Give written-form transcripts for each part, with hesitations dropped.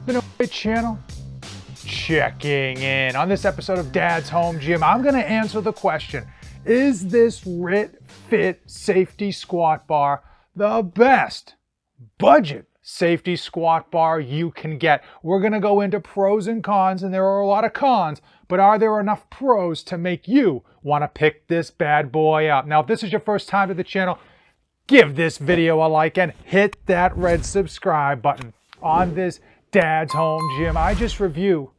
The No Way channel checking in. On this episode of Dad's Home Gym, I'm going to answer the question, is this Rit Fit safety squat bar the best budget safety squat bar you can get? We're going to go into pros and cons, and there are a lot of cons, but are there enough pros to make you want to pick this bad boy up? Now, if this is your first time to the channel, give this video a like and hit that red subscribe button. On this Dad's Home Gym, I just review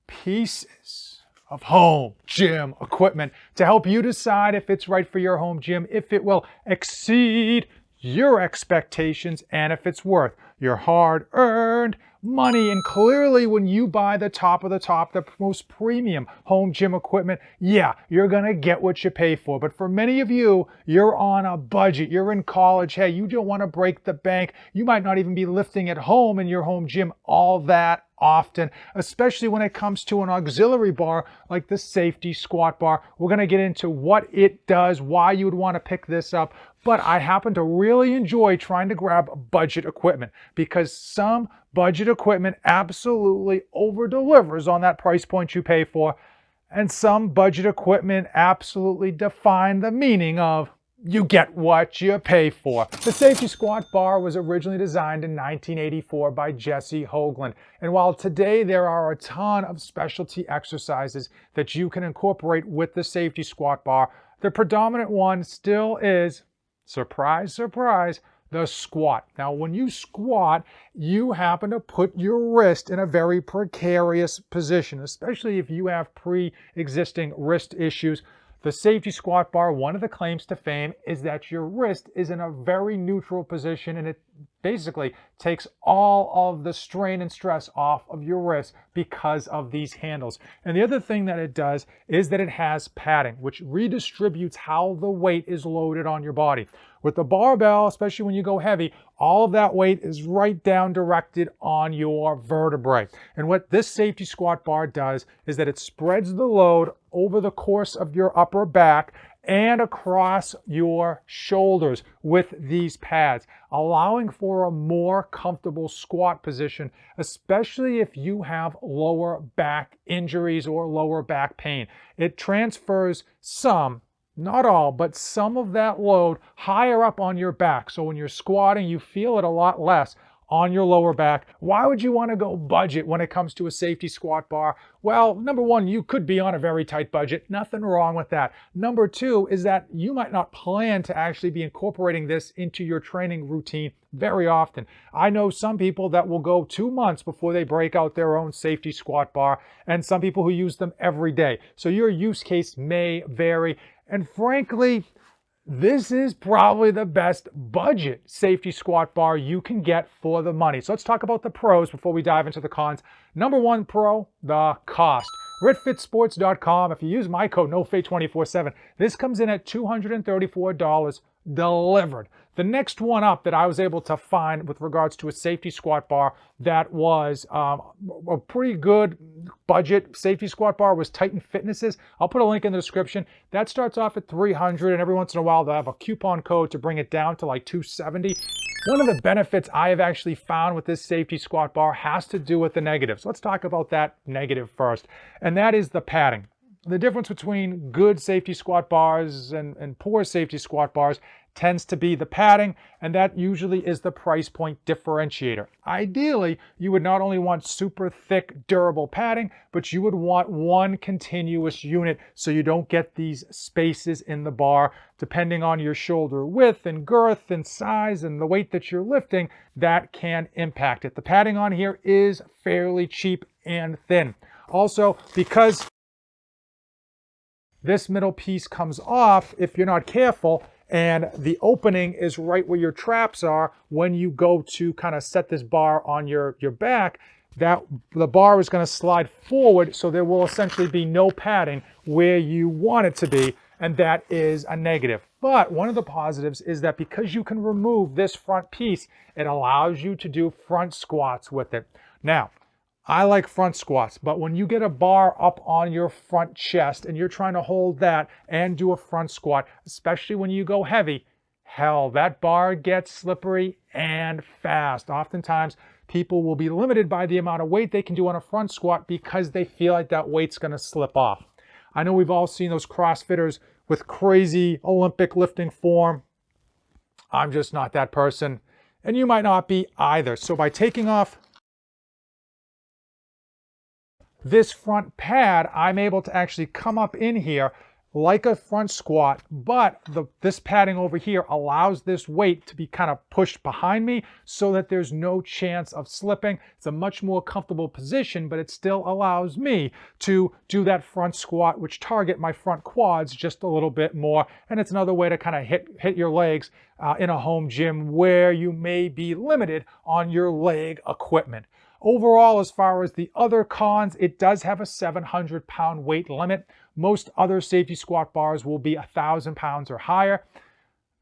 pieces of home gym equipment to help you decide if it's right for your home gym, if it will exceed your expectations, and if it's worth your hard-earned money. And clearly, when you buy the top of the top, the most premium home gym equipment, yeah, you're gonna get what you pay for. But for many of you, you're on a budget, you're in college, hey, you don't wanna break the bank, you might not even be lifting at home in your home gym all that often, especially when it comes to an auxiliary bar like the safety squat bar. We're gonna get into what it does, why you would wanna pick this up, but I happen to really enjoy trying to grab budget equipment because some budget equipment absolutely over-delivers on that price point you pay for, and some budget equipment absolutely define the meaning of you get what you pay for. The safety squat bar was originally designed in 1984 by Jesse Hoagland, and while today there are a ton of specialty exercises that you can incorporate with the safety squat bar, the predominant one still is, surprise, surprise, the squat. Now, when you squat, you happen to put your wrist in a very precarious position, especially if you have pre-existing wrist issues. The safety squat bar, one of the claims to fame is that your wrist is in a very neutral position, and it basically takes all of the strain and stress off of your wrist because of these handles. And the other thing that it does is that it has padding, which redistributes how the weight is loaded on your body. With the barbell, especially when you go heavy, all of that weight is right down directed on your vertebrae. And what this safety squat bar does is that it spreads the load over the course of your upper back and across your shoulders with these pads, allowing for a more comfortable squat position, especially if you have lower back injuries or lower back pain. It transfers some, not all, but some of that load higher up on your back. So when you're squatting, you feel it a lot less on your lower back. Why would you want to go budget when it comes to a safety squat bar? Well, number one, you could be on a very tight budget. Nothing wrong with that. Number two is that you might not plan to actually be incorporating this into your training routine very often. I know some people that will go 2 months before they break out their own safety squat bar, and some people who use them every day. So your use case may vary. And frankly, this is probably the best budget safety squat bar you can get for the money. So let's talk about the pros before we dive into the cons. Number one pro, the cost. ritfitsports.com, if you use my code NOFADE247, this comes in at $234 delivered. The next one up that I was able to find with regards to a safety squat bar that was a pretty good budget safety squat bar was Titan Fitness's. I'll put a link in the description. That starts off at $300, and every once in a while they'll have a coupon code to bring it down to like $270. One of the benefits I have actually found with this safety squat bar has to do with the negatives. Let's talk about that negative first, and that is the padding. The difference between good safety squat bars and poor safety squat bars tends to be the padding, and that usually is the price point differentiator. Ideally, you would not only want super thick, durable padding, but you would want one continuous unit so you don't get these spaces in the bar. Depending on your shoulder width and girth and size and the weight that you're lifting, that can impact it. The padding on here is fairly cheap and thin. Also, because this middle piece comes off, if you're not careful, and the opening is right where your traps are, when you go to kind of set this bar on your back, that the bar is going to slide forward, so there will essentially be no padding where you want it to be, and that is a negative. But one of the positives is that because you can remove this front piece, it allows you to do front squats with it. Now, I like front squats, but when you get a bar up on your front chest and you're trying to hold that and do a front squat, especially when you go heavy, hell, that bar gets slippery and fast. Oftentimes, people will be limited by the amount of weight they can do on a front squat because they feel like that weight's going to slip off. I know we've all seen those CrossFitters with crazy Olympic lifting form. I'm just not that person, and you might not be either. So by taking off this front pad, I'm able to actually come up in here like a front squat, but this padding over here allows this weight to be kind of pushed behind me so that there's no chance of slipping. It's a much more comfortable position, but it still allows me to do that front squat, which target my front quads just a little bit more. And it's another way to kind of hit your legs in a home gym where you may be limited on your leg equipment. Overall, as far as the other cons, it does have a 700-pound weight limit. Most other safety squat bars will be 1,000 pounds or higher.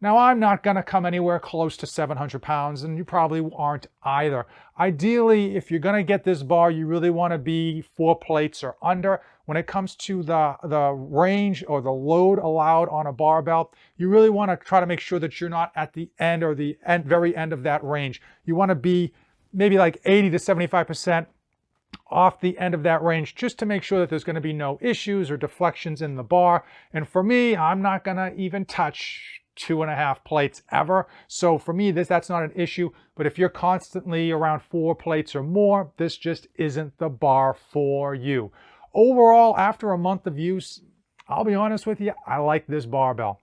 Now, I'm not going to come anywhere close to 700 pounds, and you probably aren't either. Ideally, if you're going to get this bar, you really want to be 4 plates or under. When it comes to the range or the load allowed on a barbell, you really want to try to make sure that you're not at the end or the very end of that range. You want to be maybe like 80 to 75% off the end of that range, just to make sure that there's going to be no issues or deflections in the bar. And for me, I'm not going to even touch 2.5 plates ever. So for me, that's not an issue. But if you're constantly around 4 plates or more, this just isn't the bar for you. Overall, after a month of use, I'll be honest with you, I like this barbell.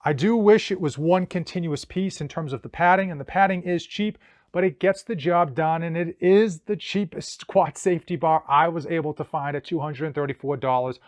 I do wish it was one continuous piece in terms of the padding, and the padding is cheap, but it gets the job done, and it is the cheapest squat safety bar I was able to find at $234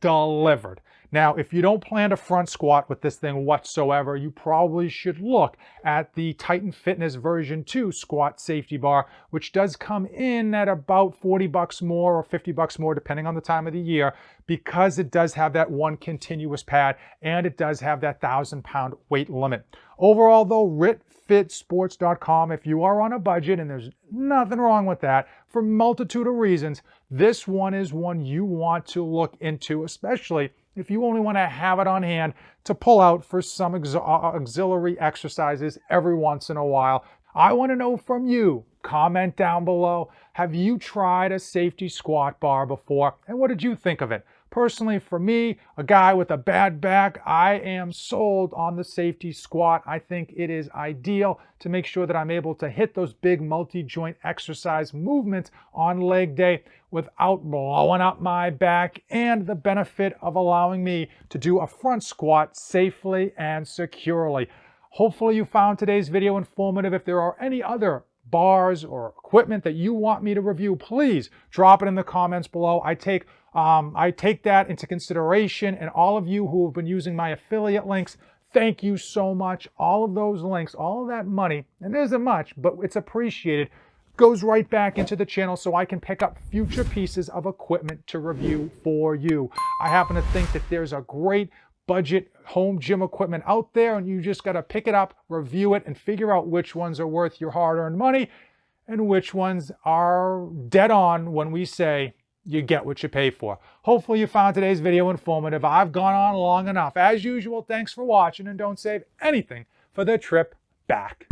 delivered. Now, if you don't plan to front squat with this thing whatsoever, you probably should look at the Titan Fitness version 2 squat safety bar, which does come in at about 40 bucks more or 50 bucks more, depending on the time of the year, because it does have that one continuous pad and it does have that 1,000-pound weight limit. Overall, though, ritfitsports.com, if you are on a budget, and there's nothing wrong with that, for a multitude of reasons, this one is one you want to look into, especially if you only want to have it on hand to pull out for some auxiliary exercises every once in a while. I want to know from you. Comment down below. Have you tried a safety squat bar before, and what did you think of it? Personally, for me, a guy with a bad back, I am sold on the safety squat. I think it is ideal to make sure that I'm able to hit those big multi-joint exercise movements on leg day without blowing up my back, and the benefit of allowing me to do a front squat safely and securely. Hopefully you found today's video informative. If there are any other bars or equipment that you want me to review, please drop it in the comments below. I take that into consideration, and all of you who have been using my affiliate links, thank you so much. All of those links, all of that money, and it isn't much, but it's appreciated, goes right back into the channel so I can pick up future pieces of equipment to review for you. I happen to think that there's a great budget home gym equipment out there, and you just got to pick it up, review it, and figure out which ones are worth your hard-earned money and which ones are dead on when we say you get what you pay for. Hopefully you found today's video informative. I've gone on long enough. As usual, thanks for watching, and don't save anything for the trip back.